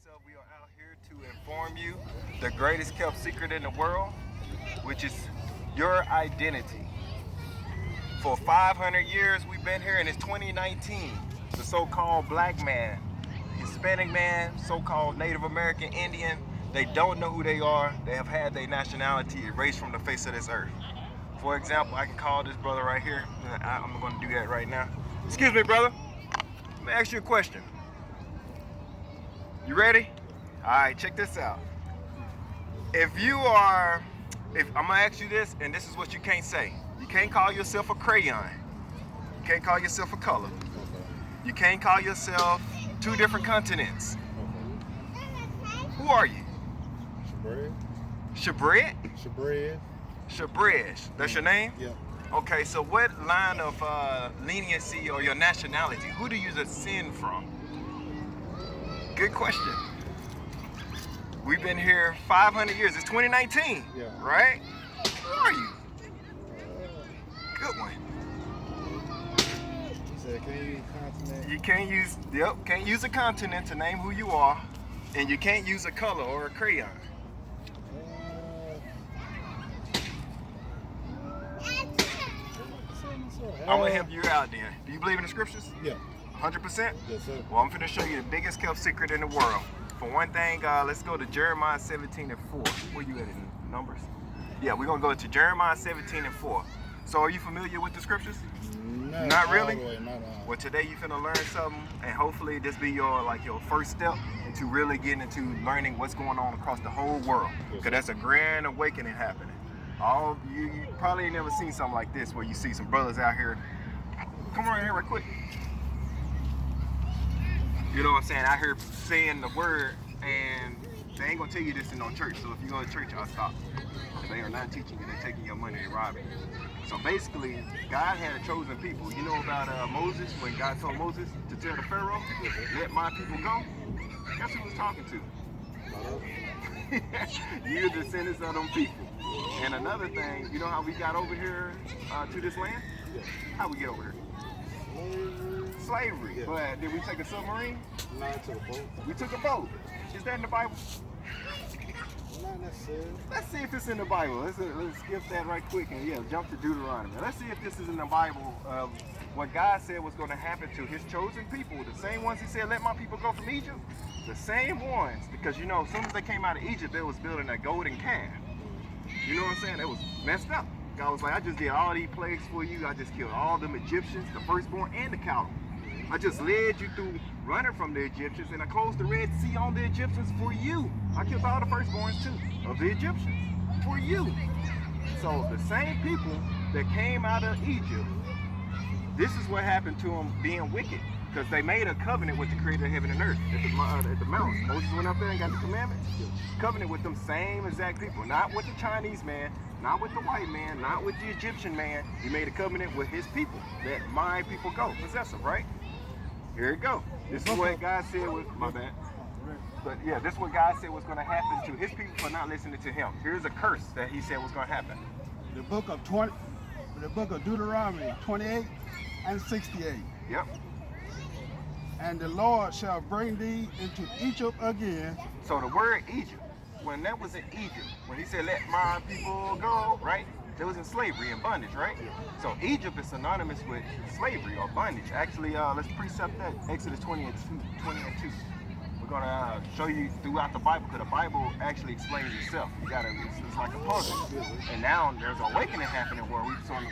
myself, we are out here to inform you the greatest kept secret in the world, which is your identity. For 500 years we've been here, and it's 2019. The so-called black man, Hispanic man, so-called Native American Indian, they don't know who they are. They have had their nationality erased from the face of this earth. For example, I can call this brother right here. I'm going to do that right now. Excuse me, brother. Let me ask you a question. You ready? All right, check this out. If I'm gonna ask you this, and this is what you can't say. You can't call yourself a crayon. You can't call yourself a color. You can't call yourself two different continents. Who are you? Shabred. Shabred? Shabred. Shabred. That's your name? Yep. Okay, so what line of leniency or your nationality? Who do you descend from? Good question. We've been here 500 years. It's 2019, Yeah. right? Who are you? Good one. He said, can you use continent? You can't use a continent to name who you are, and you can't use a color or a crayon. I'm gonna help you out then. Do you believe in the scriptures? Yeah. 100%? Yes, sir. Well, I'm finna show you the biggest kept secret in the world. For one thing, let's go to Jeremiah 17:4. Where you at in Numbers? Yeah, we're gonna go to Jeremiah 17:4. So are you familiar with the scriptures? No, Not really? all the way, not all. Well, today you finna learn something, and hopefully this be your first step into really getting into learning what's going on across the whole world. Because that's a grand awakening happening. You probably ain't never seen something like this where you see some brothers out here. Come on here right quick. You know what I'm saying? Out here saying the word, and they ain't gonna tell you this in no church. So if you go to church, I'll stop. They are not teaching you. They're taking your money and robbing you. So basically, God had a chosen people. You know about Moses, when God told Moses to tell the Pharaoh, let my people go? Guess who he was talking to? You're the descendants of them people. And another thing, you know how we got over here to this land? How we get over here? Slavery. Yeah. But did we take a submarine? No, I took a boat. We took a boat. Is that in the Bible? Not necessarily. Let's see if it's in the Bible. Let's skip that right quick and jump to Deuteronomy. Let's see if this is in the Bible. What God said was going to happen to his chosen people, the same ones he said, let my people go from Egypt. The same ones, because you know, as soon as they came out of Egypt, they was building a golden calf. You know what I'm saying? It was messed up. God was like, I just did all these plagues for you. I just killed all them Egyptians, the firstborn and the cattle. I just led you through running from the Egyptians, and I closed the Red Sea on the Egyptians for you. I killed all the firstborns too of the Egyptians for you. So the same people that came out of Egypt, this is what happened to them being wicked, because they made a covenant with the creator of heaven and earth at the mountains. Moses went up there and got the commandments. Covenant with them same exact people, not with the Chinese man, not with the white man, not with the Egyptian man. He made a covenant with his people. Let my people go. Possessive, right? Here you go. This is what God said was, my bad. But yeah, this is what God said was going to happen to his people for not listening to him. Here's a curse that he said was going to happen. The book of Deuteronomy 28 and 68. Yep. And the Lord shall bring thee into Egypt again. So the word Egypt, when that was in Egypt, when he said, let my people go, right? They was in slavery and bondage, right? So Egypt is synonymous with slavery or bondage. Actually, let's precept that, Exodus 20 and 2. We're gonna show you throughout the Bible, because the Bible actually explains itself. You gotta, it's like a puzzle. And now there's an awakening happening where we sort of,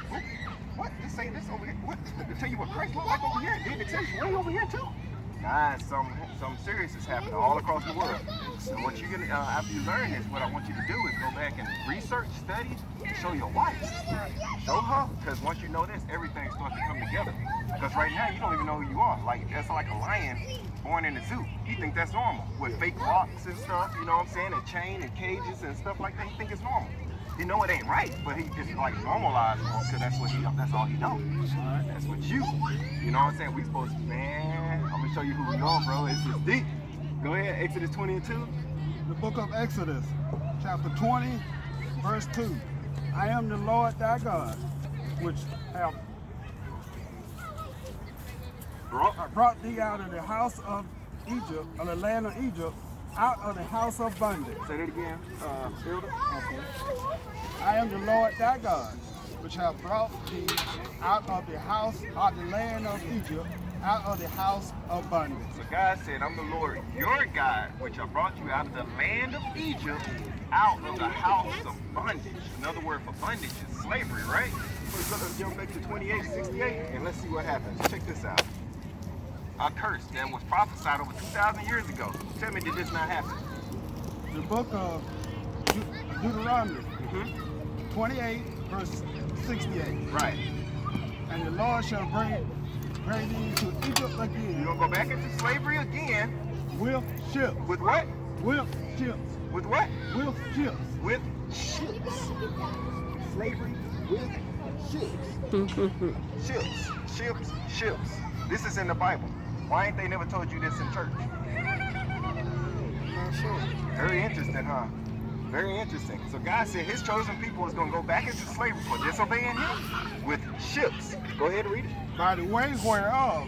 what? They say this over here? What? They tell you what Christ looked like over here, and then they tell you way over here too. Nah, some serious is happening all across the world. So what you gonna after you learn this, what I want you to do is go back and research, study, and show your wife. Show her, because once you know this, everything starts to come together. Because right now you don't even know who you are. Like that's like a lion born in the zoo. He think that's normal with fake rocks and stuff. You know what I'm saying? And chain and cages and stuff like that. He think it's normal. He know it ain't right, but he just like normalized it because that's all he knows. That's what you know what I'm saying? We supposed to, man, I'm gonna show you who we are, bro. It's just deep. Go ahead, Exodus 20 and 2. The book of Exodus, chapter 20, verse 2. I am the Lord thy God, which have brought thee out of the house of Egypt, of the land of Egypt, out of the house of bondage. Say that again, Elder. Okay. I am the Lord thy God, which have brought thee out of the house of the land of Egypt, out of the house of bondage. So God said, I'm the Lord your God, which I brought you out of the land of Egypt, out of the house of bondage. Another word for bondage is slavery, right? So let's jump back to 28:68 and let's see what happens. Check this out. A curse that was prophesied over 2,000 years ago. Tell me, did this not happen? The book of Deuteronomy, 28, verse 68. Right. And the Lord shall bring thee into Egypt You're again going to go back into slavery again. with ships. With what? With ships. With what? With ships. With ships. Slavery with ships. Ships. This is in the Bible. Why ain't they never told you this in church? Not sure. Very interesting, huh? Very interesting. So God said his chosen people is going to go back into slavery for disobeying him with ships. Go ahead and read it. By the way whereof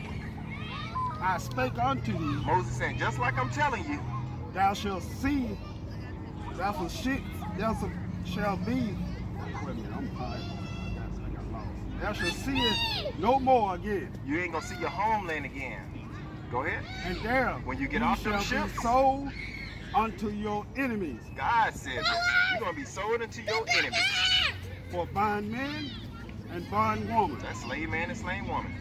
I spake unto thee, Moses said, just like I'm telling you, thou shalt see, thou shall be, wait a minute, I'm tired. I got lost. Thou shalt see it no more again. you ain't going to see your homeland again. Go ahead. And there, When you get ye off them shall ships, be sold unto your enemies, God said this. You're going to be sold into your enemies. for bondmen and bondwoman, That's slave man and slave woman.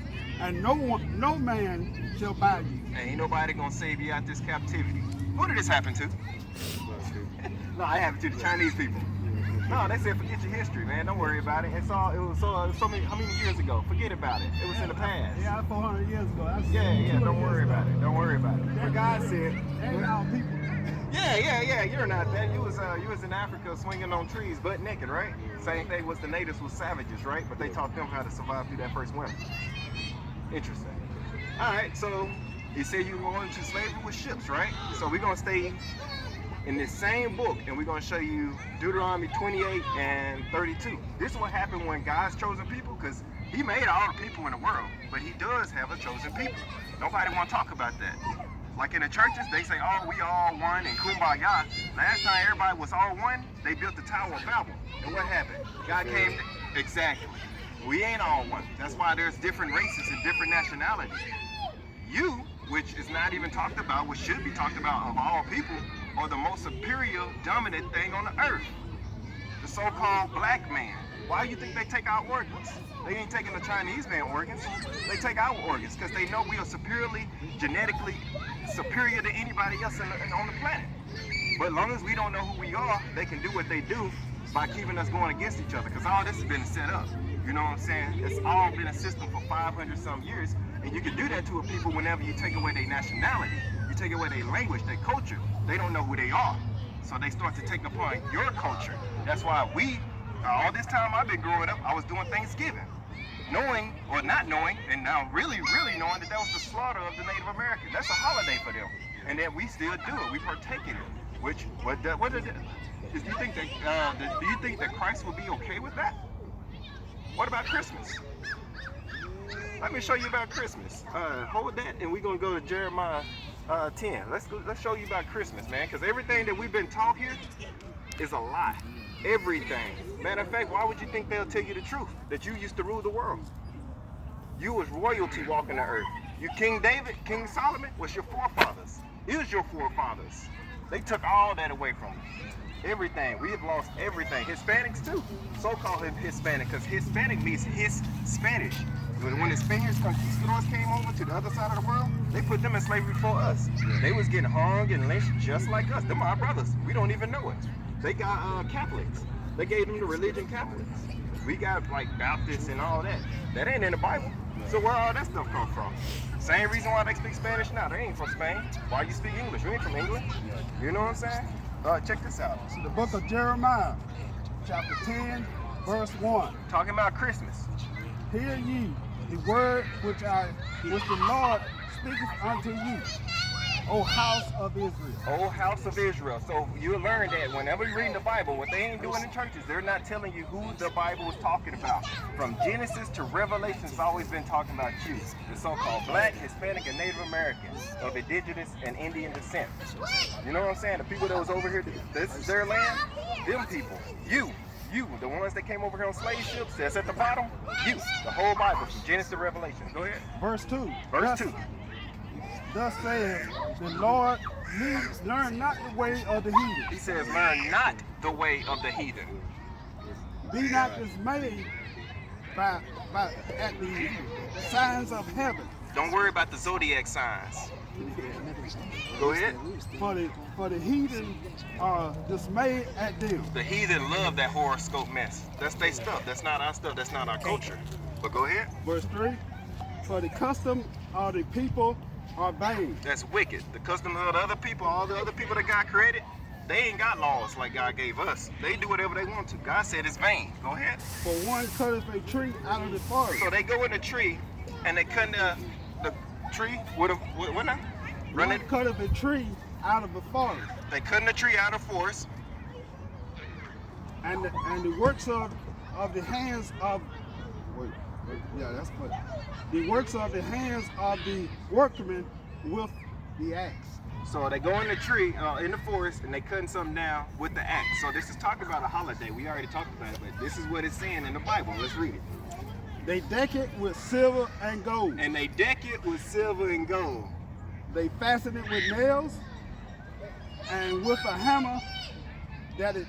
and no man shall buy you. Ain't nobody going to save you out this captivity. Who did this happen to? No, it happened to the Chinese people. No, they said forget your history, man. Don't worry about it. It was so many, how many years ago? Forget about it. It was in the past. Yeah, 400 years ago. That's Yeah, 200 don't years worry ago. about it. Don't worry about it. But God said, Ain't our people. yeah, you're not that. You was in Africa swinging on trees, butt naked, right? Same thing was the natives was savages, right? But they taught them how to survive through that first winter. Interesting. All right, so he said you were going into slavery with ships, right? So we're gonna stay in this same book, and we're gonna show you Deuteronomy 28 and 32. This is what happened when God's chosen people, because he made all the people in the world, but he does have a chosen people. Nobody want to talk about that. Like in the churches, they say, oh, we all one and kumbaya. Last time everybody was all one, they built the Tower of Babel. And what happened? God came, exactly. We ain't all one. That's why there's different races and different nationalities. You, which is not even talked about, which should be talked about of all people, are the most superior, dominant thing on the earth. The so-called black man. Why do you think they take our organs? They ain't taking the Chinese man organs. They take our organs because they know we are genetically superior to anybody else on the planet. But as long as we don't know who we are, they can do what they do by keeping us going against each other, because all this has been set up. You know what I'm saying? It's all been a system for 500 some years, and you can do that to a people whenever you take away their nationality, you take away their language, their culture. They don't know who they are, so they start to take upon your culture. That's why all this time I've been growing up, I was doing Thanksgiving, knowing or not knowing, and now really knowing that was the slaughter of the Native Americans. That's a holiday for them, and that we still do it. We partake in it. Do you think that Christ would be okay with that? What about Christmas? Let me show you about Christmas. Hold that, and we're gonna go to Jeremiah 10. Let's show you about Christmas, man, because everything that we've been taught here is a lie. Everything. Matter of fact, why would you think they'll tell you the truth? That you used to rule the world. You was royalty walking the earth. You King David, King Solomon was your forefathers. Is your forefathers. They took all that away from us. Everything. We have lost everything. Hispanics too. So-called Hispanic, because Hispanic means his Spanish. When the Spaniards, conquistadors came over to the other side of the world, they put them in slavery for us. They was getting hung and lynched just like us. Them our brothers. We don't even know it. They got Catholics. They gave them the religion Catholics. We got like Baptists and all that. That ain't in the Bible. So where all that stuff come from? Same reason why they speak Spanish now. They ain't from Spain. Why you speak English? We ain't from England. You know what I'm saying? Check this out. The book of Jeremiah, chapter 10, verse 1. Talking about Christmas. Hear ye the word which the Lord speaketh unto you, O O house of Israel. Oh, house of Israel. So you'll learn that whenever you're reading the Bible, what they ain't doing in churches, they're not telling you who the Bible is talking about. From Genesis to Revelation, it's always been talking about you, the so-called Black, Hispanic, and Native Americans of indigenous and Indian descent. You know what I'm saying? The people that was over here, this is their land, them people, you, the ones that came over here on slave ships, that's at the bottom, you, the whole Bible, from Genesis to Revelation. Go ahead. Verse 2. Verse 2. Thus saith the Lord, learn not the way of the heathen. He says, learn not the way of the heathen. Be not dismayed at the signs of heaven. Don't worry about the zodiac signs. Go ahead. For the heathen are dismayed at them. The heathen love that horoscope mess. That's their stuff. That's not our stuff. That's not our culture. But go ahead. Verse 3. For the custom of the people are vain. That's wicked. The custom of the other people, all the other people that God created, they ain't got laws like God gave us. They do whatever they want to. God said it's vain. Go ahead. For one cutteth a tree out of the forest. So they go in the tree and they cut the tree with a what now? One cutteth a tree out of the forest. They cutting the tree out of forest. And the works of the hands of that's what the works of the hands of the workmen with the axe. So they go in the tree, in the forest, and they cutting something down with the axe. So this is talking about a holiday. We already talked about it, but this is what it's saying in the Bible. Let's read it. They deck it with silver and gold. And they deck it with silver and gold. They fasten it with nails and with a hammer that it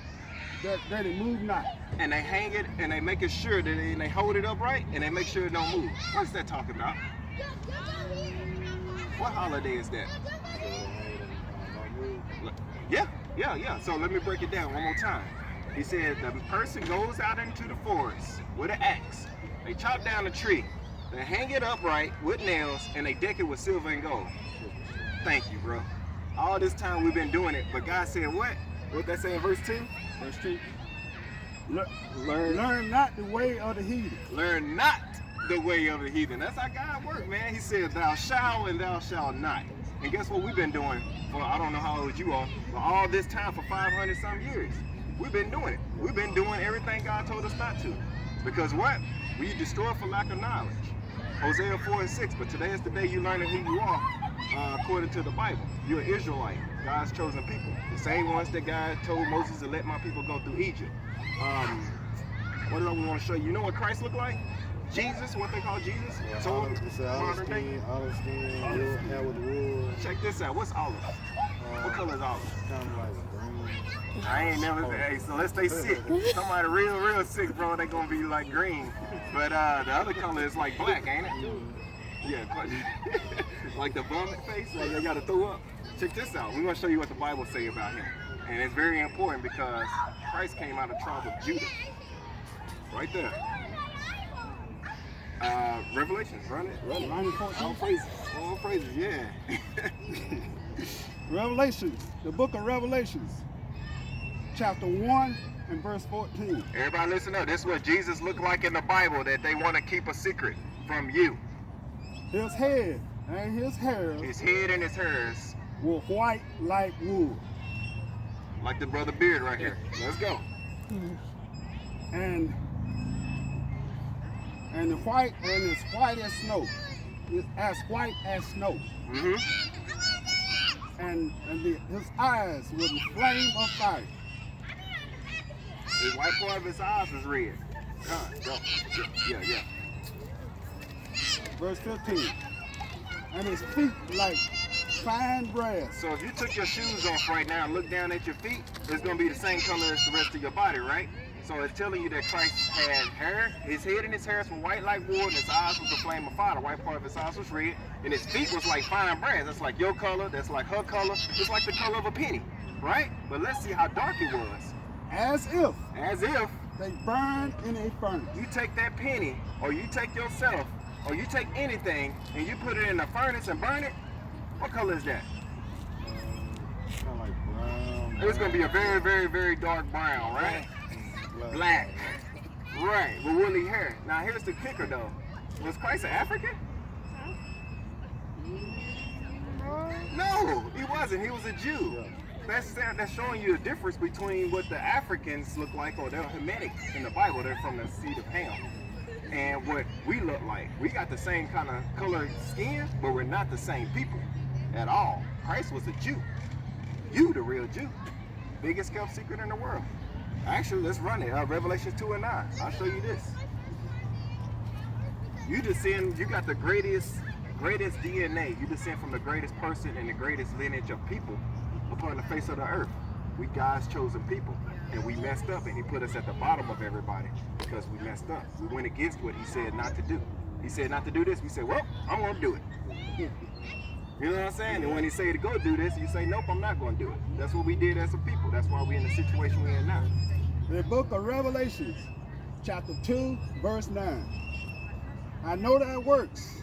move not. And they hang it and they make sure that they hold it upright and they make sure it don't move. What's that talking about? What holiday is that? Yeah. So let me break it down one more time. He said the person goes out into the forest with an axe. They chop down a tree. They hang it upright with nails and they deck it with silver and gold. Thank you, bro. All this time we've been doing it, but God said what? What that say in verse 2? Verse 2. Learn not the way of the heathen. Learn not the way of the heathen. That's how God works, man. He said, thou shalt and thou shalt not. And guess what we've been doing for, I don't know how old you are, but all this time for 500 some years. We've been doing it. We've been doing everything God told us not to. Because what? We destroy for lack of knowledge. Hosea 4:6, but today is the day you learning who you are according to the Bible. You're an Israelite, God's chosen people. The same ones that God told Moses to let my people go through Egypt. What do we want to show you? You know what Christ looked like? Jesus, what they call Jesus? Yeah, So olive skin, hair with wool. check this out. What's olive? What color is olive? Kind of like green. I ain't never. Hey, so let's stay sick. Somebody real sick, bro. They gonna be like green. But the other color is like black, ain't it? Yeah, like the vomit face, like they gotta throw up. Check this out. We want to show you what the Bible say about him, and it's very important because Christ came out of the tribe of Judah. Right there. Revelations, run it. All praises, yeah. Revelations, the book of Revelations, chapter 1 and verse 14. Everybody listen up. This is what Jesus looked like in the Bible that they want to keep a secret from you. His head and his hairs His head and his hairs, were white like wool. like the brother Beard right here. Let's go. And the white and as white as snow. It's as white as snow. And his eyes were the flame of fire. The white part of his eyes was red. Go. Yeah. Verse 15. And his feet like fine brass. So if you took your shoes off right now and look down at your feet, it's going to be the same color as the rest of your body, right? So it's telling you that Christ had hair, his head and his hairs were white like wool, and his eyes was a flame of fire. The white part of his eyes was red, and his feet was like fine brass. That's like your color, that's like her color, it's like the color of a penny, right? But let's see how dark it was. As if they burned in a furnace. You take that penny, or you take yourself, or you take anything, and you put it in the furnace and burn it, what color is that? Kind of like brown. It's going to be a very, very, very dark brown, right? Black. Right, with woolly hair. Now here's the kicker though. Was Christ an African? No, he wasn't. He was a Jew. That's showing you the difference between what the Africans look like, or they're Hamitic in the Bible. They're from the seed of Ham. And what we look like. We got the same kind of colored skin, but we're not the same people at all. Christ was a Jew. You, the real Jew. Biggest kept secret in the world. Actually, let's run it. Revelation 2 and 9. I'll show you this. You descend, you got the greatest DNA. You descend from the greatest person and the greatest lineage of people upon the face of the earth. We God's chosen people, and we messed up, and he put us at the bottom of everybody because we messed up. We went against what he said not to do. He said not to do this. We said, well, I'm going to do it. You know what I'm saying? And when he say to go do this, you say, nope, I'm not going to do it. That's what we did as a people. That's why we're in the situation we're in now. The book of Revelations, chapter 2, verse 9. I know thy works,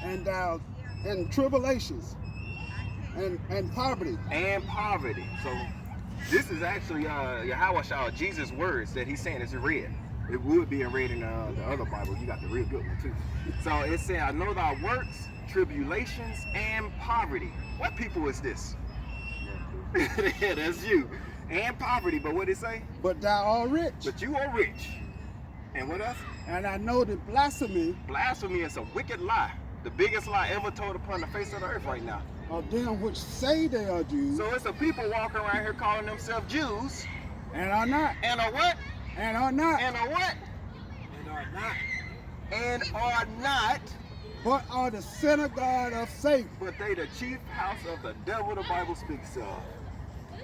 and thou in tribulations, and poverty. And poverty. So this is actually Yahweh Jesus' words that he's saying is read. It would be read in the other Bible. You got the real good one too. So it said, I know thy works, tribulations, and poverty. What people is this? Yeah, that's you. And poverty, but what did it say? But thou art rich. But you are rich. And what else? And I know the blasphemy. Blasphemy is a wicked lie. The biggest lie ever told upon the face of the earth right now. Of them which say they are Jews. So it's a people walking around here calling themselves Jews. And are not. And are what? And are not. And are what? And are not. And are not. But are the synagogue of Satan. But they the chief house of the devil the Bible speaks of.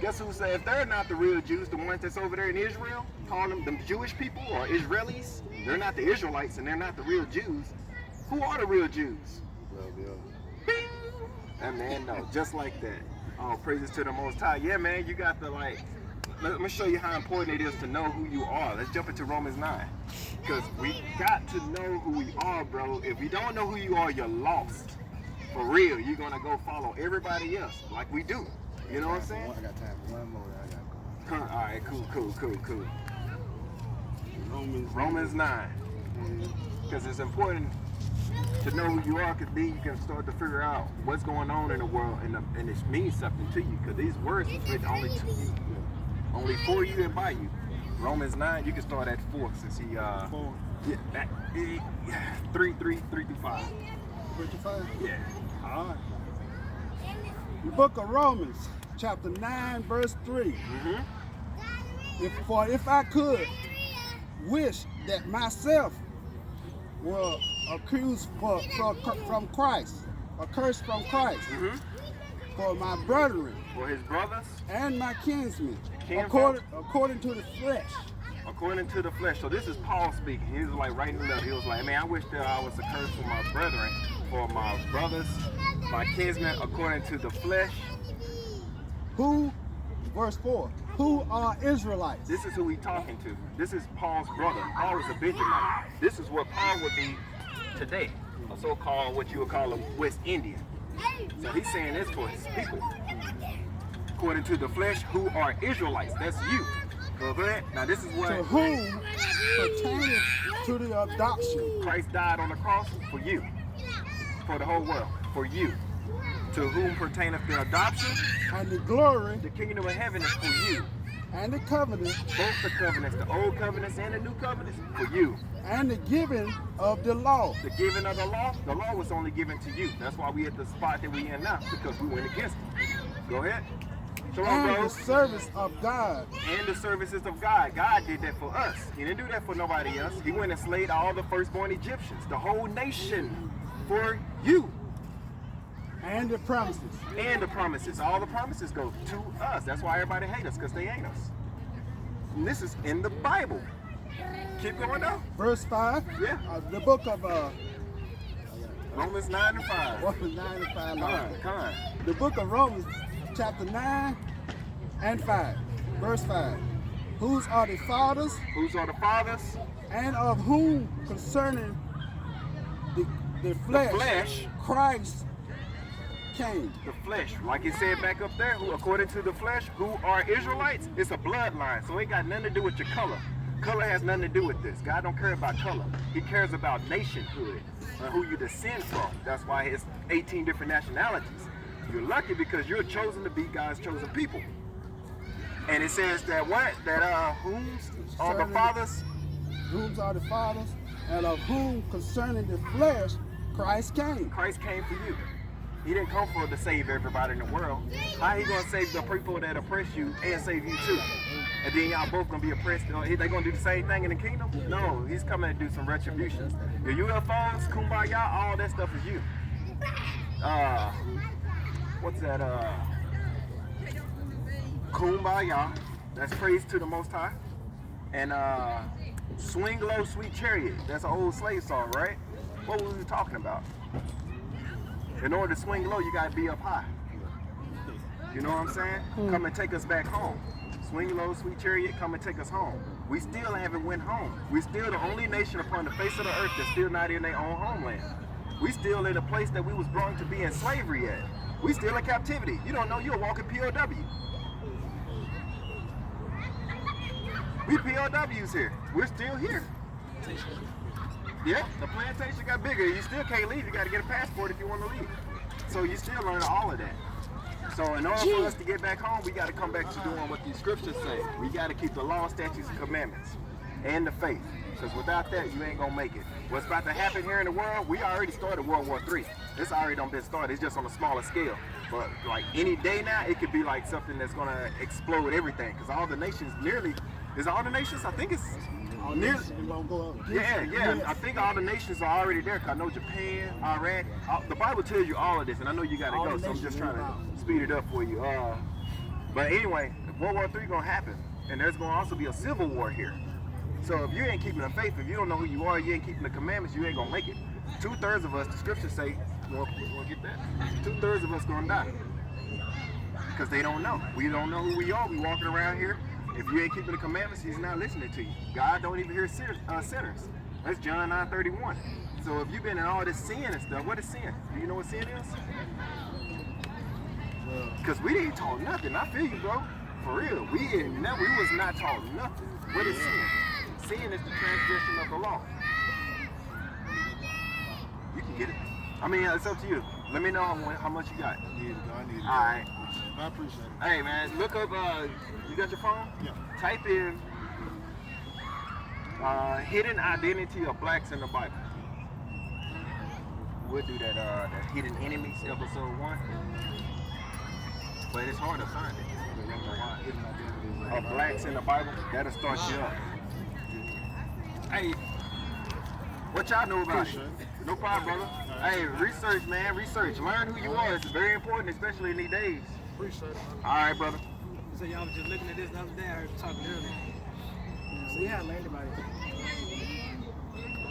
Guess who say if they're not the real Jews, the ones that's over there in Israel, call them the Jewish people or Israelis, they're not the Israelites and they're not the real Jews. Who are the real Jews? Well, Bing! And man, no, just like that. Oh, praises to the Most High. Yeah, man, you got the let me show you how important it is to know who you are. Let's jump into Romans 9. Because we got to know who we are, bro. If you don't know who you are, you're lost. For real, you're going to go follow everybody else like we do. You know what I'm saying? I got time for one more. I got to go. All right, cool. Romans Romans 9. Because it's important to know who you are, because then you can start to figure out what's going on in the world, and it means something to you, because these words is written only to you, only for you and by you. Romans 9, you can start at 4 since he 4. Yeah, 3 through 5. 55? Yeah. All right. The book of Romans, chapter 9, verse 3. If I could wish that myself were accused from Christ, accursed from Christ, for my brethren, For his brothers, and my kinsmen, Kinsfolk? according to the flesh. according to the flesh. So this is Paul speaking. He was like writing it up. He was like, man, I wish that I was accursed for my brethren, for my brothers, my kinsmen, according to the flesh. Who, verse 4, who are Israelites? This is who we talking to. This is Paul's brother. Paul is a Benjamite. This is what Paul would be today, a so-called, what you would call a West Indian. So he's saying this for his people. According to the flesh, who are Israelites. That's you. Go ahead. Now this is what To whom pertaineth to the adoption. Christ died on the cross for you. For the whole world. For you. To whom pertaineth the adoption. And the glory, The kingdom of heaven is for you. and the covenant, Both the covenants, the old covenants and the new covenants, for you. and the giving of the law. The giving of the law was only given to you. That's why we at the spot that we in now, because we went against it. Go ahead. Shalom, And the bros. service of God. And the services of God. God did that for us. He didn't do that for nobody else. He went and slayed all the firstborn Egyptians, the whole nation, for you. And the promises. And the promises. All the promises go to us. That's why everybody hates us, because they ain't us. And this is in the Bible. Keep going though. Verse 5. Yeah. The book of Romans 9 and 5. Romans 9 and 5. Come on. The book of Romans, chapter 9 and 5. Verse 5. Whose are the fathers, Whose are the fathers? and of whom concerning the flesh, Christ came. The flesh. Like it said back up there, who according to the flesh, who are Israelites, it's a bloodline. So it got nothing to do with your color. Color has nothing to do with this. God don't care about color. He cares about nationhood and who you descend from. That's why it's 18 different nationalities. You're lucky because you're chosen to be God's chosen people. And it says that what? That whom's are the fathers? Whom's are the fathers, and of whom concerning the flesh Christ came. Christ came for you. He didn't come for to save everybody in the world. How he gonna save the people that oppress you and save you too? And then y'all both gonna be oppressed. They gonna do the same thing in the kingdom? No, he's coming to do some retribution. Your UFOs, kumbaya, all that stuff is you. What's that? Kumbaya. That's praise to the Most High. And swing low, sweet chariot. That's an old slave song, right? What was we talking about? In order to swing low, you gotta be up high. You know what I'm saying? Come and take us back home. Swing low, sweet chariot, come and take us home. We still haven't went home. We still the only nation upon the face of the earth that's still not in their own homeland. We still in a place that we was brought to be in slavery at. We still in captivity. You don't know you're a walking POW. We POWs here. We're still here. Yeah, the plantation got bigger. You still can't leave. You got to get a passport if you want to leave. So you still learn all of that. So in order for us to get back home, we got to come back to doing what these scriptures say. We got to keep the law, statutes, and commandments, and the faith. Because without that, you ain't gonna make it. What's about to happen here in the world? We already started World War III. It's already done been started. It's just on a smaller scale. But like any day now, it could be like something that's gonna explode everything. Because all the nations nearly, is all the nations? I think it's nearly. Yeah. I think all the nations are already there. Cause I know Japan, Iraq. The Bible tells you all of this, and I know you gotta go. So I'm just trying to speed it up for you. But anyway, World War III gonna happen, and there's gonna also be a civil war here. So if you ain't keeping the faith, if you don't know who you are, you ain't keeping the commandments, you ain't gonna make it. 2/3 of us, the scriptures say, you wanna get that? 2/3 of us gonna die. Because they don't know. We don't know who we are. We walking around here. If you ain't keeping the commandments, he's not listening to you. God don't even hear sinners. That's John 9:31. So if you've been in all this sin and stuff, what is sin? Do you know what sin is? Because we didn't taught nothing. I feel you, bro. For real. We was not taught nothing. What is sin? Sin is the transgression of the law. You can get it. I mean, it's up to you. Let me know how much you got. I need it. All right. I appreciate it. Hey, man, look up, you got your phone? Yeah. Type in hidden identity of blacks in the Bible. We'll do that, that Hidden Enemies, episode 1. But it's hard to find it. Of blacks in the Bible, that'll start you up. Hey, what y'all know about it? No problem, brother. Hey, research, man, research. Learn who you are. It's very important, especially in these days. Appreciate it. All right, brother. So y'all was just looking at this the other day. I heard you talking earlier. So we had learned about it. What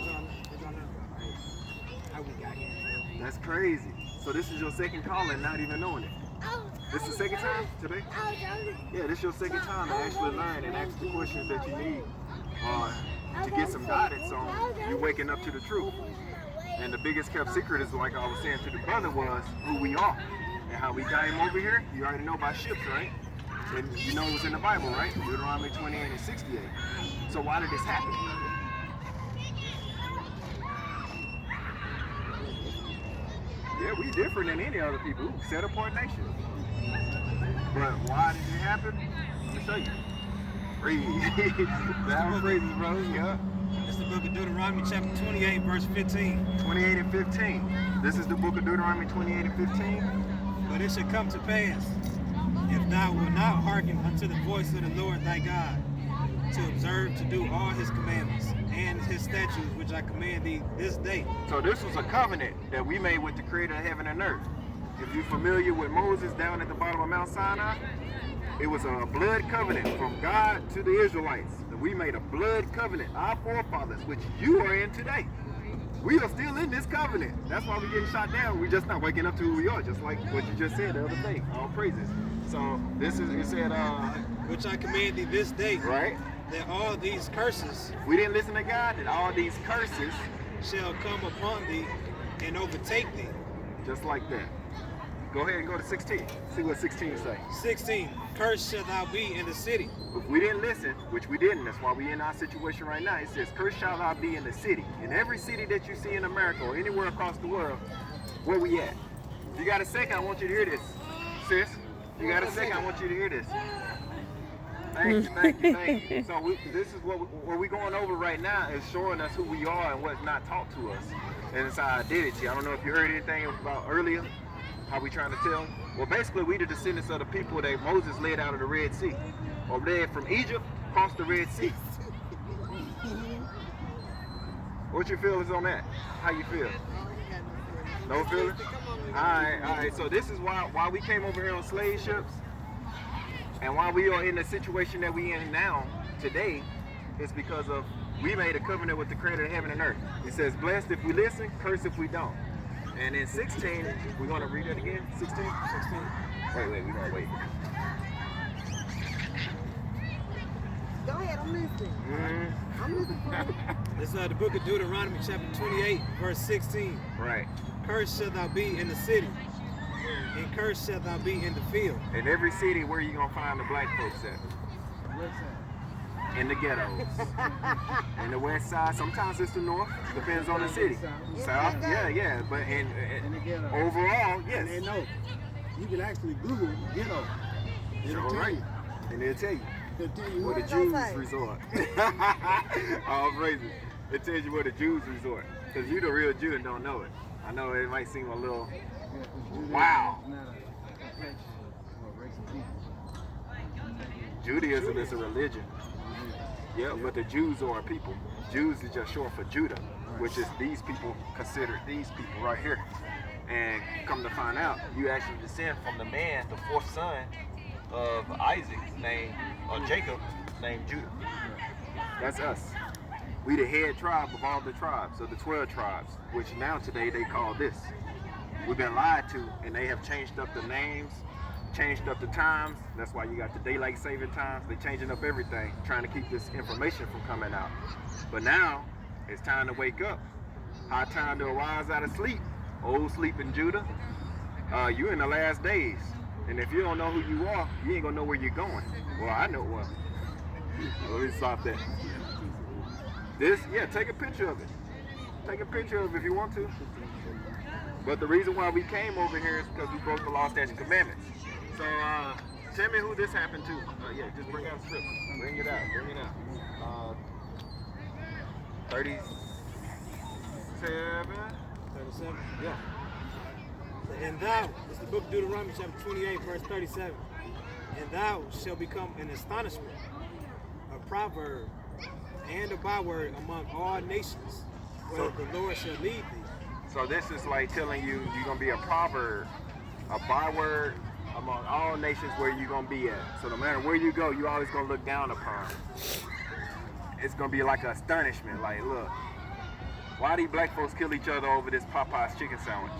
y'all learned about it? How we got here. That's crazy. So this is your second call and not even knowing it. This is the second time today? Yeah, this is your second time to actually learn and ask the questions that you need to get some guidance on you waking up to the truth. And the biggest kept secret is, like I was saying to the brother, was who we are. And how we came over here, you already know about ships, right? And you know it was in the Bible, right? Deuteronomy 28 and 68. So why did this happen? Yeah, we different than any other people. Ooh, set apart nation. But why did it happen? Let me show you. Read. That phrases, bro. Yeah. It's the book of Deuteronomy chapter 28, verse 15. 28 and 15. This is the book of Deuteronomy 28 and 15. But it shall come to pass, if thou wilt not hearken unto the voice of the Lord thy God, to observe to do all his commandments and his statutes which I command thee this day. So this was a covenant that we made with the creator of heaven and earth. If you're familiar with Moses down at the bottom of Mount Sinai, it was a blood covenant from God to the Israelites. And we made a blood covenant, our forefathers, which you are in today. We are still in this covenant. That's why we're getting shot down. We're just not waking up to who we are, just like what you just said the other day. All praises. So this is, it said, which I command thee this day, right? That all these curses We didn't listen to God, that all these curses shall come upon thee and overtake thee. Just like that. Go ahead and go to 16. See what 16 say. 16. Cursed shall thou be in the city. If we didn't listen, which we didn't, that's why we're in our situation right now. It says, cursed shall thou be in the city. In every city that you see in America or anywhere across the world, where we at? If you got a second, I want you to hear this. Sis, you got a second, I want you to hear this. Thank you. So this is what we're going over right now is showing us who we are and what's not taught to us. And it's our identity. I don't know if you heard anything about earlier, how we trying to tell. Well, basically, we the descendants of the people that Moses led out of the Red Sea. Or led from Egypt, across the Red Sea. What's your feelings on that? How you feel? No feelings? All right. So this is why we came over here on slave ships. And why we are in the situation that we in now, today, is because of we made a covenant with the creator of heaven and earth. It says, blessed if we listen, cursed if we don't. And in 16, we're going to read it again? 16? Wait, we're going to wait. Go ahead, I'm listening. I'm listening. It's the book of Deuteronomy, chapter 28, verse 16. Right. Cursed shalt thou be in the city, and cursed shalt thou be in the field. In every city, where you gonna find the black folks at? In the ghettos. In the west side, sometimes it's the north, depends on the city. South, yeah. But in the ghetto. Overall, yes. And they know. You can actually Google ghetto. It'll tell you. And they'll tell you. They'll tell you Where what the Jews resort. All praises. It tells you where the Jews resort. Because you the real Jew and don't know it. I know it might seem a little, wow. Judaism is a religion. Yeah, but the Jews are a people. Jews is just short for Judah, which is these people considered these people right here. And come to find out, you actually descend from the man, the fourth son of Isaac, named Jacob, named Judah. That's us. We the head tribe of all the tribes, of the 12 tribes, which now today they call this. We've been lied to, and they have changed up the names, changed up the times. That's why you got the daylight saving times. They're changing up everything, trying to keep this information from coming out. But now, it's time to wake up. High time to arise out of sleep. Old sleeping Judah. You're in the last days. And if you don't know who you are, you ain't gonna know where you're going. Well, I know what. Let me stop that. This, take a picture of it. Take a picture of it if you want to. But the reason why we came over here is because we broke the law, statutes, and commandments. So, tell me who this happened to. Just bring out a script. Bring it out. 37. 37. Yeah. And thou, it's the book of Deuteronomy, chapter 28, verse 37. And thou shalt become an astonishment, a proverb, and a byword among all nations, where the Lord shall lead thee. So this is like telling you you're going to be a proverb, a byword among all nations where you're going to be at. So no matter where you go, you're always going to look down upon. It's going to be like an astonishment, like, look, why these black folks kill each other over this Popeye's chicken sandwich?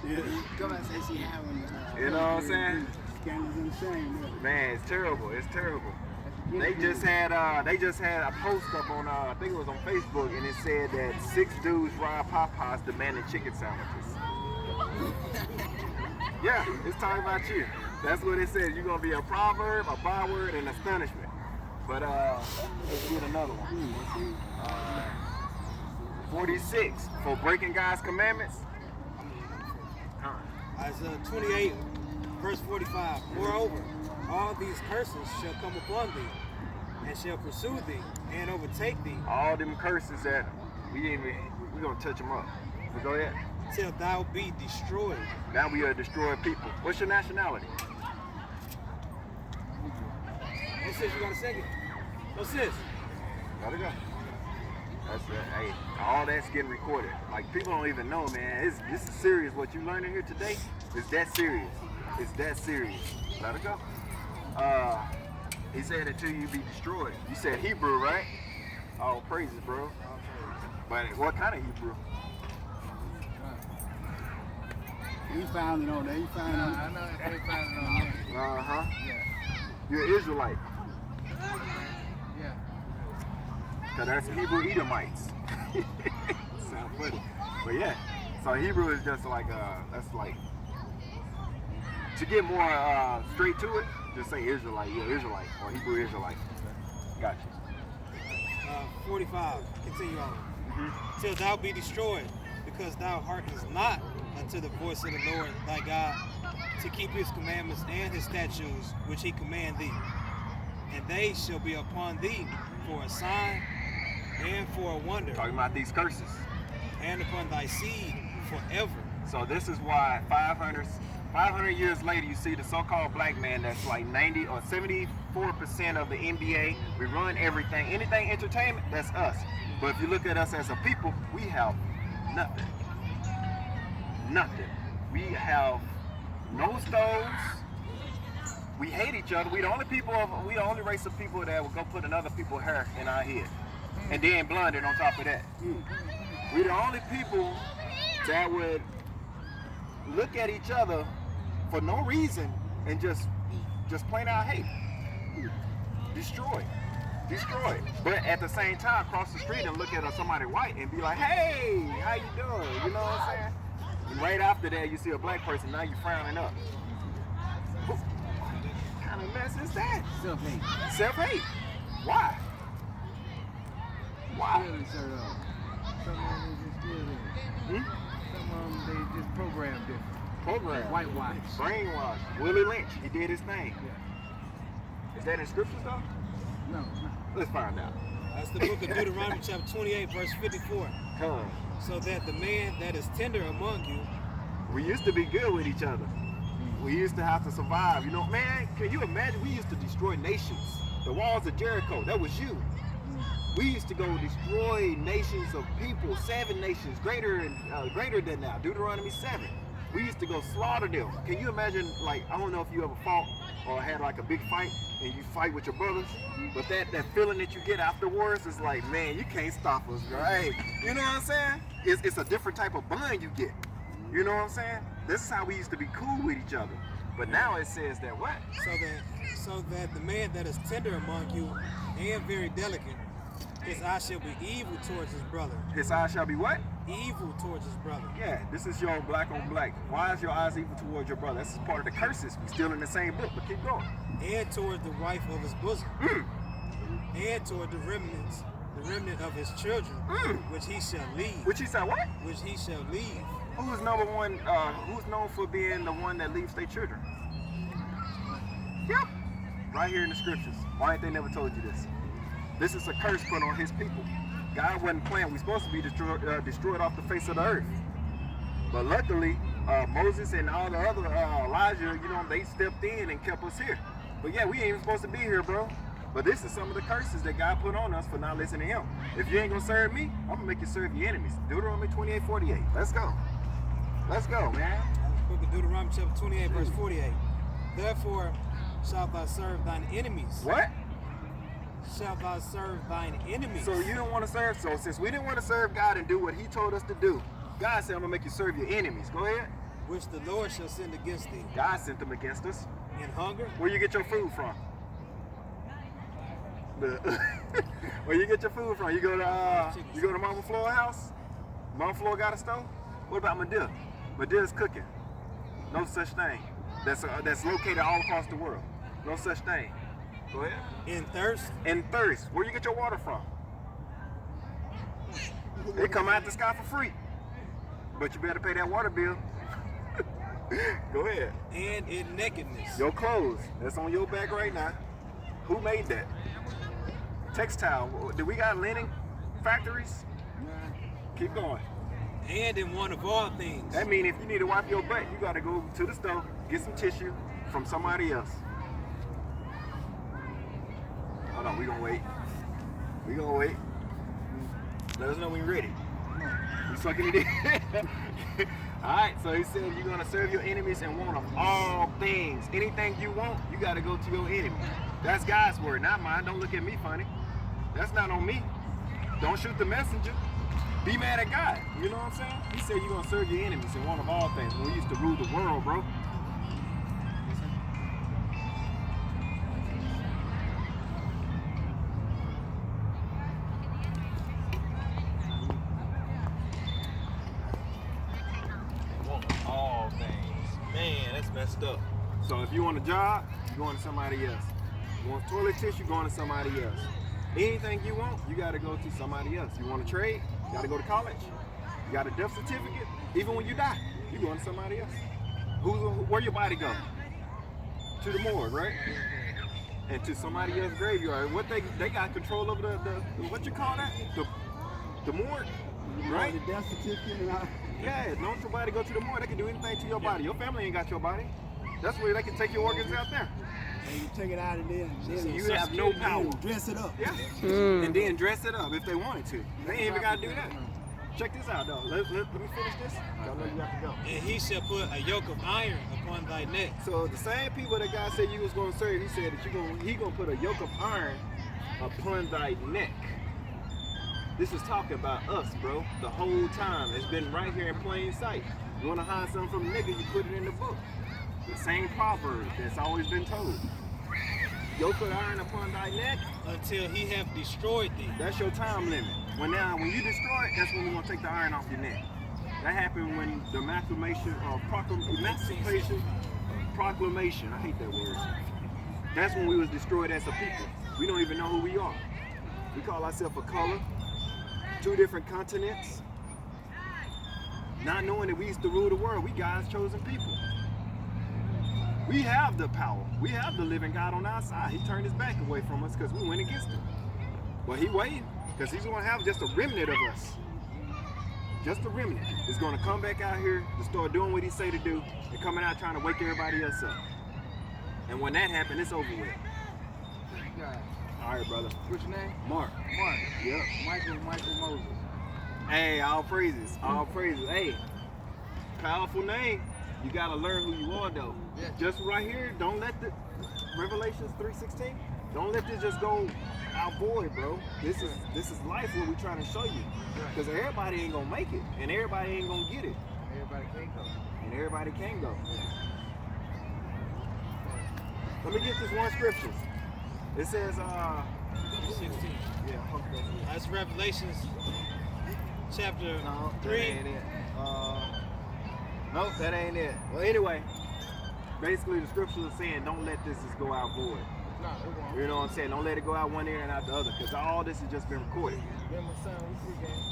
Yeah. Come on, say she having. You know what I'm saying? Scandals and shame. Man, it's terrible. It's terrible. They just had a post up on I think it was on Facebook, and it said that 6 dudes robbed Popeyes demanding chicken sandwiches. Yeah, it's talking about you. That's what it says. You're gonna be a proverb, a byword, and astonishment. But let's get another one. 46 for breaking God's commandments. Isaiah 28, verse 45. Moreover, all these curses shall come upon thee, and shall pursue thee, and overtake thee. All them curses that we're gonna touch them up. So go ahead. Till thou be destroyed. Now we are destroyed people. What's your nationality? Hey sis, you got a second? No sis. Gotta go. That's it. Hey, all that's getting recorded. Like, people don't even know, man. This is serious. What you learning here today is that serious. It's that serious. Let it go. He said until you be destroyed. You said Hebrew, right? All praises, bro. But what kind of Hebrew? He found it on there. He found it. I know they found it on there. Uh-huh. Yeah. You're an Israelite. Yeah. Cause that's Hebrew Edomites. Sound funny. But yeah. So Hebrew is just like that's like to get more straight to it, just say Israelite, Israelite, or Hebrew Israelite. Gotcha. 45. Continue on. Till thou be destroyed, because thou hearkenest not unto the voice of the Lord thy God, to keep his commandments and his statutes, which he command thee. And they shall be upon thee for a sign and for a wonder, Talking about these curses. and upon thy seed forever. So this is why 500 years later, you see the so-called black man that's like 90 or 74% of the NBA. We run everything. Anything entertainment, that's us. But if you look at us as a people, we have nothing. Nothing. We have no stoves. We hate each other. We the only race of people that will go put another people's hair in our head. And then blonde it on top of that. We the only people that would look at each other for no reason and just plain out hate. Destroy. But at the same time, cross the street and look at somebody white and be like, hey, how you doing? You know what I'm saying? And right after that, you see a black person, now you're frowning up. What kind of mess is that? Self-hate. Self-hate. Why? Feelings hurt up. Some of them is just still there. Some of them they just programmed different. Program. Whitewash. Brainwash. Willie Lynch, he did his thing. Is that in scripture stuff? No. Let's find out. That's the book of Deuteronomy chapter 28, verse 54. Come. So that the man that is tender among you, We used to be good with each other. We used to have to survive. You know, man, can you imagine? We used to destroy nations. The walls of Jericho, that was you. We used to go destroy nations of people, 7 nations, greater than now, Deuteronomy 7. We used to go slaughter them. Can you imagine, like, I don't know if you ever fought or had like a big fight and you fight with your brothers, but that feeling that you get afterwards is like, man, you can't stop us, right? You know what I'm saying? It's a different type of bond you get. You know what I'm saying? This is how we used to be cool with each other. But now it says that what? so that the man that is tender among you and very delicate, his eye shall be evil towards his brother. His eyes shall be what? Evil towards his brother. Yeah, this is your black on black. Why is your eyes evil towards your brother? This is part of the curses. We still in the same book, but keep going. And towards the wife of his bosom. And toward the remnant of his children, which he shall leave. Which he said what? Which he shall leave. Who's number one, who's known for being the one that leaves their children? Yep. Right here in the scriptures. Why ain't they never told you this? This is a curse put on his people. God wasn't playing. We're supposed to be destroyed off the face of the earth. But luckily, Moses and all the other Elijah, you know, they stepped in and kept us here. But yeah, we ain't even supposed to be here, bro. But this is some of the curses that God put on us for not listening to him. If you ain't gonna serve me, I'm gonna make you serve your enemies. Deuteronomy 28:48. Let's go. Let's go, man. Book of Deuteronomy chapter 28, verse 48. Therefore shalt thou serve thine enemies. What? Shalt thou serve thine enemies. So you don't want to serve. So since we didn't want to serve God and do what he told us to do, God said, I'm gonna make you serve your enemies. Go ahead. Which the Lord shall send against thee. God sent them against us. In hunger. Where you get your food from? Where you get your food from? You go to Mama Floyd's house? Mama Floyd got a stove? What about Medea? Medea's cooking. No such thing. That's located all across the world. No such thing. Go ahead. In thirst. In thirst. Where you get your water from? They come out the sky for free. But you better pay that water bill. Go ahead. And in nakedness. Your clothes. That's on your back right now. Who made that? Textile. Do we got linen factories? Keep going. And in want of all things. That means if you need to wipe your butt, you got to go to the store, get some tissue from somebody else. Hold on, we gonna wait. We gonna wait. Let us know when you're ready. We sucking it in. Alright, so he said you're gonna serve your enemies and want of all things. Anything you want, you gotta go to your enemy. That's God's word, not mine. Don't look at me funny. That's not on me. Don't shoot the messenger. Be mad at God. You know what I'm saying? He said you're gonna serve your enemies and want of all things. When we used to rule the world, bro. All things. Man, that's messed up. So if you want a job, you're going to somebody else. You want toilet tissue, you're going to somebody else. Anything you want, you got to go to somebody else. You want to trade, you got to go to college. You got a death certificate, even when you die. You going to somebody else. Where your body go? To the morgue, right? And to somebody else's graveyard. What they got control over the what you call that? The morgue, right? The death certificate and all. Yeah, don't your body go to the morgue. They can do anything to your body. Your family ain't got your body. That's where they can take your organs out there. And you take it out and then You have no power. dress it up. Yeah. And then dress it up if they wanted to. They ain't even gotta do that. Check this out though. Let me finish this. I know you have to go. And he shall put a yoke of iron upon thy neck. So the same people that God said you was gonna serve, he said that he gonna put a yoke of iron upon thy neck. This is talking about us, bro. The whole time. It's been right here in plain sight. You wanna hide something from a nigga, you put it in the book. The same proverb that's always been told. Yoke of iron upon thy neck. Until he have destroyed thee. That's your time limit. When you destroy it, that's when we're gonna take the iron off your neck. That happened when the emancipation, proclamation, I hate that word. That's when we was destroyed as a people. We don't even know who we are. We call ourselves a color, 2 different continents. Not knowing that we used to rule the world, we God's chosen people. We have the power. We have the living God on our side. He turned his back away from us because we went against him. But he waited because he's going to have just a remnant of us. Just a remnant is going to come back out here to start doing what he say to do and coming out trying to wake everybody else up. And when that happens, it's over with. All right, brother. What's your name? Mark. Mark. Yep. Michael Moses. Hey, all praises. All praises. Hey, powerful name. You got to learn who you are, though. Yeah. Just right here, don't let the Revelations 3:16. Don't let this just go out void, bro. This is life. What we trying to show you, because everybody ain't gonna make it, and everybody ain't gonna get it, Everybody can't go. and everybody can go. Let me get this one scripture. It says, 16. yeah, okay. That's Revelations chapter No, 3. that ain't it. Nope, that ain't it. Well, anyway, basically the scripture is saying, don't let this just go out void. No, it won't. You know what I'm saying? Don't let it go out one ear and out the other, because all this has just been recorded. Then my son, we free game.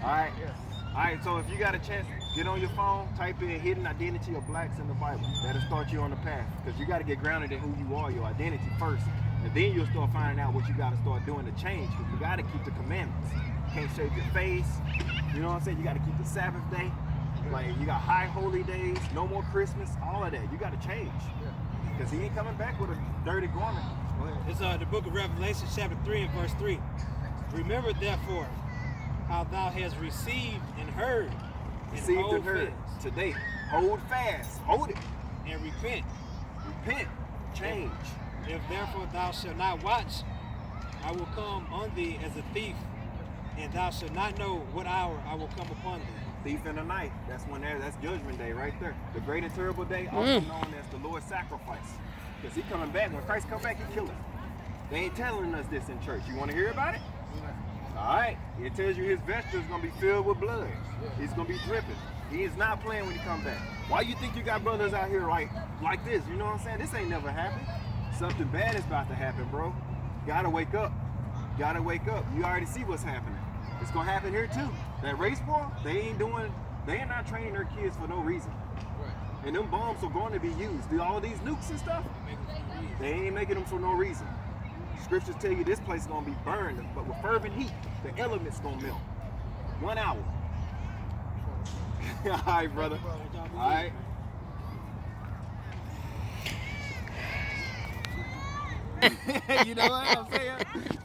All right? Yeah. All right, so if you got a chance, get on your phone, type in hidden identity of blacks in the Bible. That'll start you on the path, because you got to get grounded in who you are, your identity first. And then you'll start finding out what you got to start doing to change, because you got to keep the commandments. You can't shave your face. You know what I'm saying? You got to keep the Sabbath day. Like, you got high holy days, no more Christmas, all of that. You got to change, because he ain't coming back with a dirty garment. Go ahead. It's the book of Revelation chapter 3 and verse 3. Remember therefore how thou hast received and heard, and Received hold and heard fast, today. Hold fast. Hold it. and repent. Repent. Change. If therefore thou shalt not watch, I will come on thee as a thief, and thou shalt not know what hour I will come upon thee. Thief in the night. That's judgment day right there. The great and terrible day, also known as the Lord's sacrifice. Because he coming back. When Christ come back, he kill him. They ain't telling us this in church. You want to hear about it? All right. It tells you his vesture is going to be filled with blood. He's going to be dripping. He is not playing when he come back. Why you think you got brothers out here like this? You know what I'm saying? This ain't never happened. Something bad is about to happen, bro. You gotta wake up. You gotta wake up. You already see what's happening. It's gonna happen here too. That race war, they ain't not training their kids for no reason. And them bombs are going to be used. All these nukes and stuff, they ain't making them for no reason. Scriptures tell you this place is gonna be burned, but with fervent heat, the elements gonna melt. 1 hour. All right, brother. All right. You know what I'm saying?